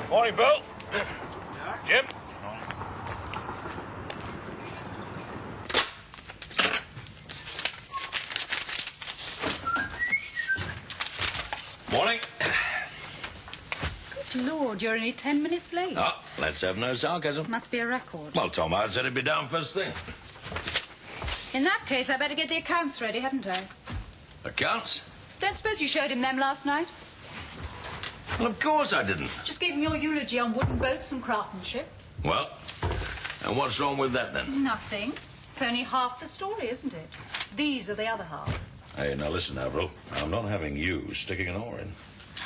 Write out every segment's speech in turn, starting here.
Morning, Bill. Jim. Morning. Good Lord, you're only 10 minutes late. Oh, let's have no sarcasm. Must be a record. Well, Tom Howard said he'd be down first thing. In that case, I better get the accounts ready, hadn't I? Accounts? Don't suppose you showed him them last night? Well, of course I didn't. Just gave him your eulogy on wooden boats and craftsmanship. Well, and what's wrong with that, then? Nothing. It's only half the story, isn't it? These are the other half. Hey, now listen, Avril. I'm not having you sticking an oar in.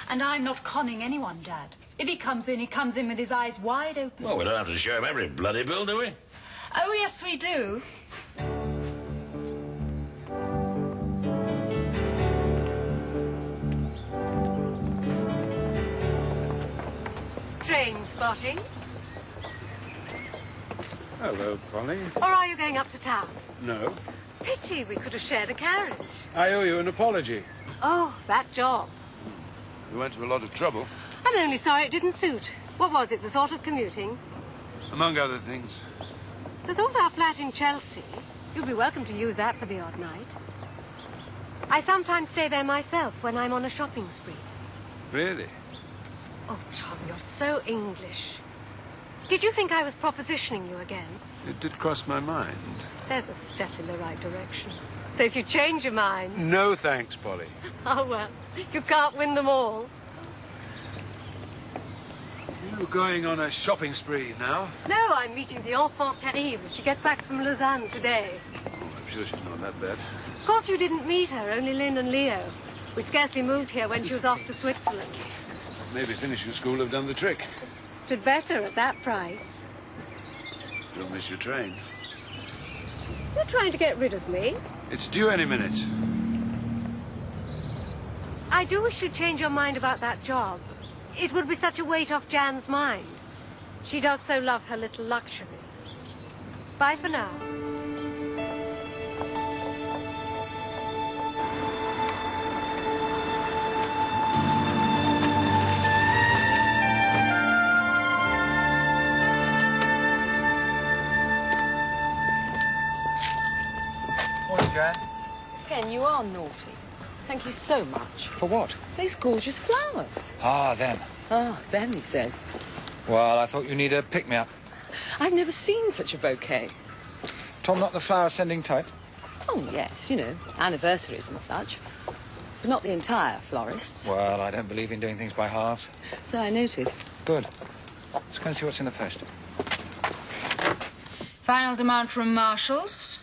And I'm not conning anyone, Dad. If he comes in with his eyes wide open. Well, we don't have to show him every bloody bill, do we? Oh, yes, we do. Train spotting? Hello, Polly. Or are you going up to town? No. Pity we could have shared a carriage. I owe you an apology. Oh, that job. We went to a lot of trouble, I'm only sorry it didn't suit. What was it, the thought of commuting? among other things. There's also our flat in Chelsea. You'd be welcome to use that for the odd night. I sometimes stay there myself when I'm on a shopping spree. Really? Oh, Tom, you're so English. Did you think I was propositioning you again? It did cross my mind. There's a step in the right direction. So if you change your mind... No thanks, Polly. Oh, well, you can't win them all. You're going on a shopping spree now? No, I'm meeting the enfant terrible. She gets back from Lausanne today. Oh, I'm sure she's not that bad. Of course you didn't meet her, only Lynn and Leo. We'd scarcely moved here when she was off to Switzerland. Maybe finishing school have done the trick. Did better at that price. Don't miss your train. You're trying to get rid of me. It's due any minute. I do wish you'd change your mind about that job. It would be such a weight off Jan's mind. She does so love her little luxuries. Bye for now. Morning, Jan. Ken, you are naughty. Thank you so much. For what? These gorgeous flowers. Ah, them. Ah, them, he says. Well, I thought you need a pick-me-up. I've never seen such a bouquet. Tom, not the flower sending type? Oh, yes, you know, anniversaries and such. But not the entire florists. Well, I don't believe in doing things by halves. So I noticed. Good. Let's go and see what's in the post. Final demand from Marshalls.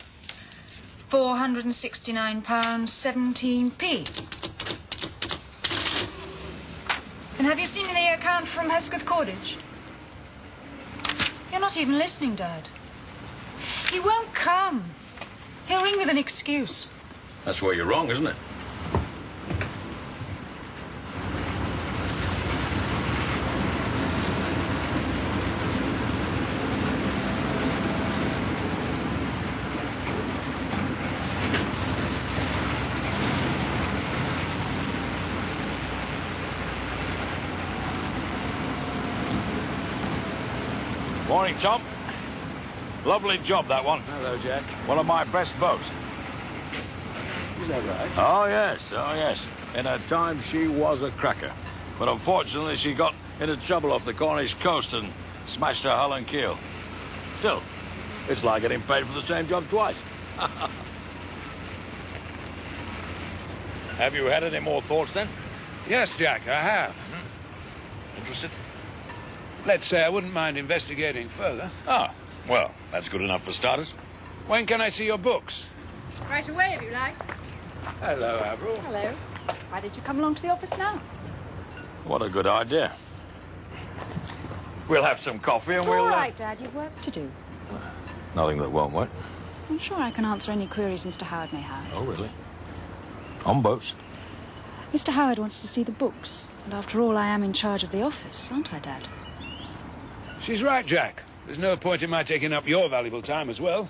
£469.17p. And have you seen the account from Hesketh Cordage? You're not even listening, Dad. He won't come. He'll ring with an excuse. That's where you're wrong, isn't it? Morning, Tom. Lovely job, that one. Hello, Jack. One of my best boats. Is that right? Oh, yes, oh, yes. In her time, she was a cracker. But unfortunately, she got into trouble off the Cornish coast and smashed her hull and keel. Still, it's like getting paid for the same job twice. Have you had any more thoughts, then? Yes, Jack, I have. Interested? Let's say I wouldn't mind investigating further. Ah, well, that's good enough for starters. When can I see your books? Right away, if you like. Hello, Avril. Hello. Why did you come along to the office now? What a good idea. We'll have some coffee and It's we'll... all right, Dad. You've work to do. Nothing that won't wait. I'm sure I can answer any queries Mr. Howard may have. Oh, really? On boats? Mr. Howard wants to see the books. And after all, I am in charge of the office, aren't I, Dad? She's right, Jack. There's no point in my taking up your valuable time as well.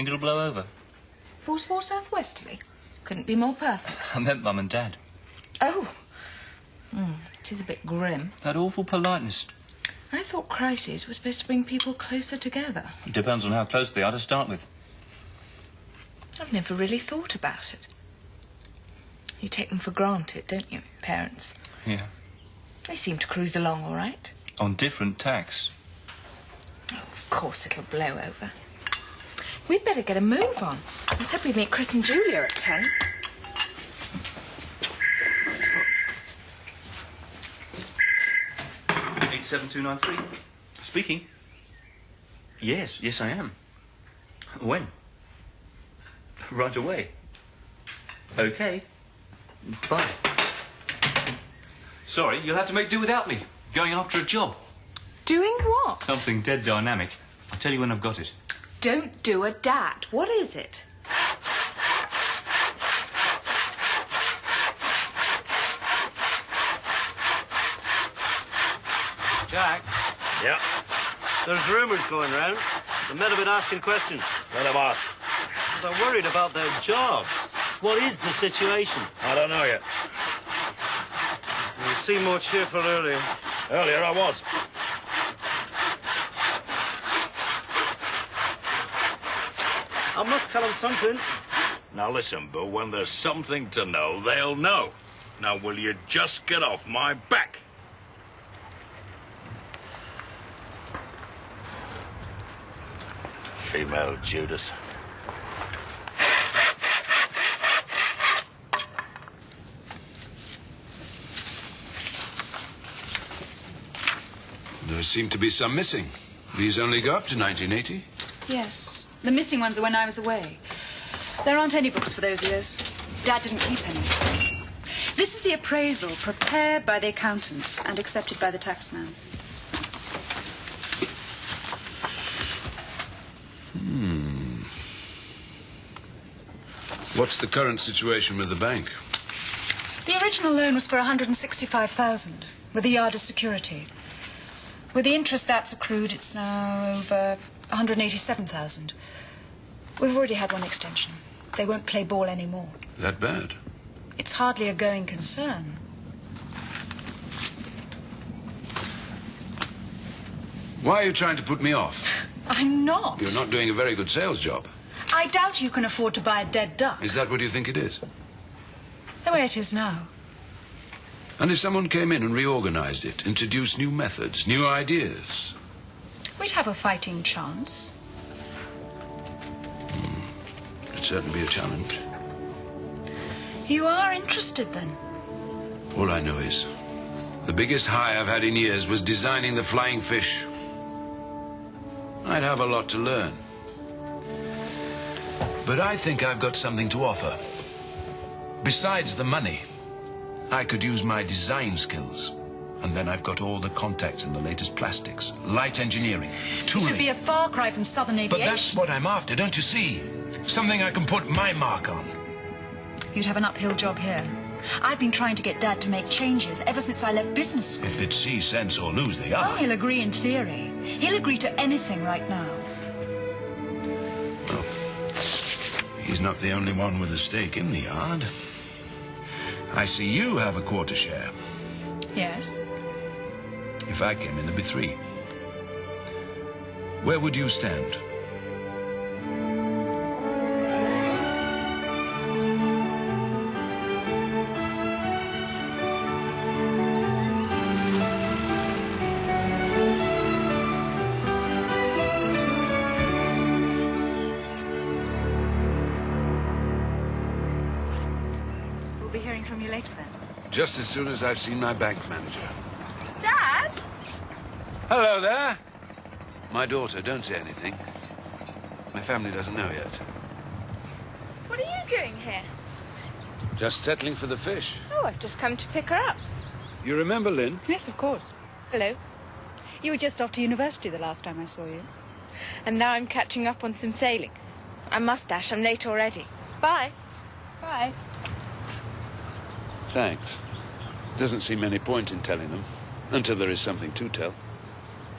Think it'll blow over? Force 4 southwesterly. Couldn't be more perfect. I meant Mum and Dad. Oh. It is a bit grim. That awful politeness. I thought crises were supposed to bring people closer together. It depends on how close they are to start with. I've never really thought about it. You take them for granted, don't you, parents? Yeah. They seem to cruise along all right. On different tacks. Oh, of course it'll blow over. We'd better get a move on. I said we'd meet Chris and Julia at 10. Eight 7293. Speaking. Yes, I am. When? Right away. Okay. Bye. Sorry, you'll have to make do without me. Going after a job. Doing what? Something dead dynamic. I'll tell you when I've got it. Don't do a dat. What is it? Jack, Yeah, there's rumours going round. The men have been asking questions. let him ask. They're worried about their jobs. What is the situation? I don't know yet. You seemed more cheerful earlier. Earlier I was. I must tell them something. Now listen, Boo, when there's something to know, they'll know. Now will you just get off my back? Female Judas. There seem to be some missing. These only go up to 1980. Yes. The missing ones are when I was away. There aren't any books for those years. Dad didn't keep any. This is the appraisal prepared by the accountants and accepted by the taxman. What's the current situation with the bank? The original loan was for 165,000, with the yard as security. With the interest that's accrued, it's now over 187,000. We've already had one extension. They won't play ball anymore. That bad? It's hardly a going concern. Why are you trying to put me off? I'm not. You're not doing a very good sales job. I doubt you can afford to buy a dead duck. Is that what you think it is? The way it is now. And if someone came in and reorganized it, introduced new methods, new ideas? We'd have a fighting chance. It'd certainly be a challenge. You are interested, then? All I know is the biggest high I've had in years was designing the flying fish. I'd have a lot to learn. But I think I've got something to offer. Besides the money, I could use my design skills. And then I've got all the contacts in the latest plastics, light engineering, It tooling. should be a far cry from Southern But Aviation. that's what I'm after, don't you see? Something I can put my mark on. You'd have an uphill job here. I've been trying to get Dad to make changes ever since I left business school. If it's see sense or lose, they Oh, are. he'll agree in theory. He'll agree to anything right now. Well, he's not the only one with a stake in the yard. I see you have a quarter share. Yes. If I came in, there'd be 3. Where would you stand? We'll be hearing from you later then. Just as soon as I've seen my bank manager. Dad? Hello there. My daughter, don't say anything. My family doesn't know yet. What are you doing here? Just settling for the fish. Oh, I've just come to pick her up. You remember Lynn? Yes, of course. Hello. You were just off to university the last time I saw you. And now I'm catching up on some sailing. I must dash, I'm late already. Bye. Bye. Thanks. Doesn't seem any point in telling them, until there is something to tell.